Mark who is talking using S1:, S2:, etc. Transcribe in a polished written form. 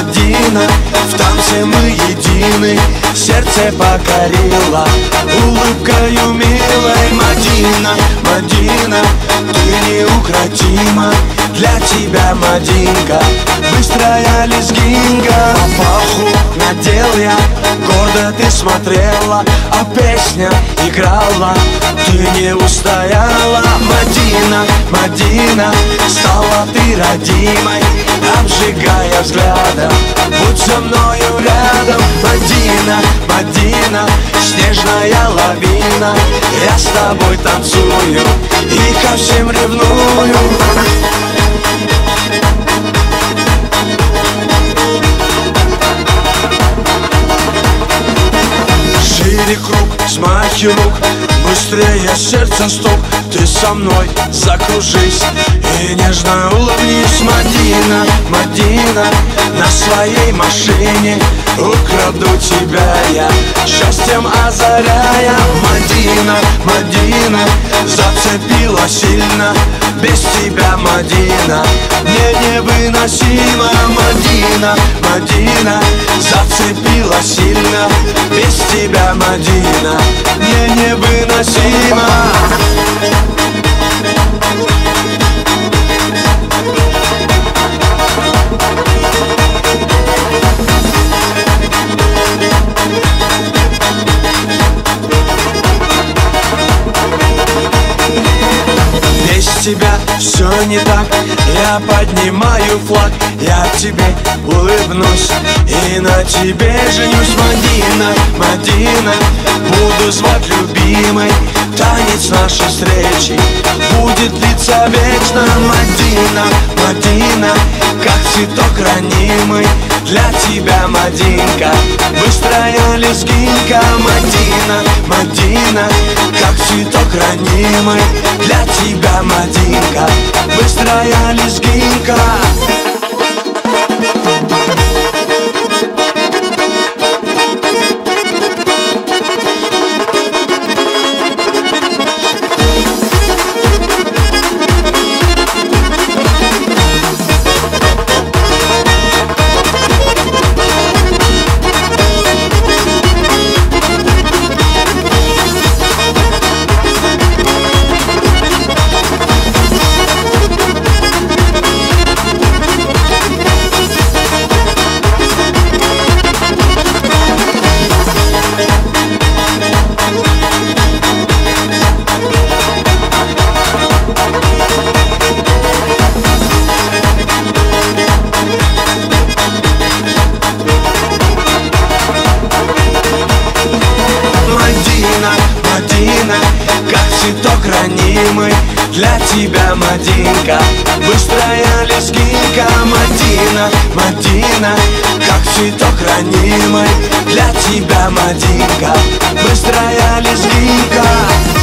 S1: Мадина, в танце мы едины, сердце покорила улыбкою милой. Мадина, Мадина, ты неукротима, для тебя, Мадинка, быстрая лезгинка. Папаху надел я, гордо ты смотрела, а песня играла, ты не устояла. Мадина, Мадина, стала ты родимой, обжигая взглядом, будь со мною рядом. Мадина, Мадина, снежная лавина, я с тобой танцую и ко всем ревную. Шире круг, смахи рук, быстрее сердце стук, ты со мной закружись и нежно улыбнись. Мадина, Мадина, на своей машине украду тебя я, счастьем озаряя. Мадина, Мадина, зацепила сильно, без тебя, Мадина, мне невыносимо. Мадина, Мадина, зацепила сильно, без тебя, Мадина, мне невыносимо. Без тебя все не так, я поднимаю флаг, я тебе улыбнусь и на тебе женюсь. Мадина, Мадина, буду звать любимой, танец нашей встречи будет длиться вечно. Мадина, Мадина, как цветок ранимый, для тебя, Мадинка, быстрая лезгинка. Мадина, Мадина, как цветок ранимый, для тебя, Мадинка, быстрая лезгинка. Мадина, как цветок ранимый, для тебя, Мадинка, быстрая лезгинка. Мадина, Мадина, как цветок ранимый, для тебя, Мадинка, быстрая лезгинка.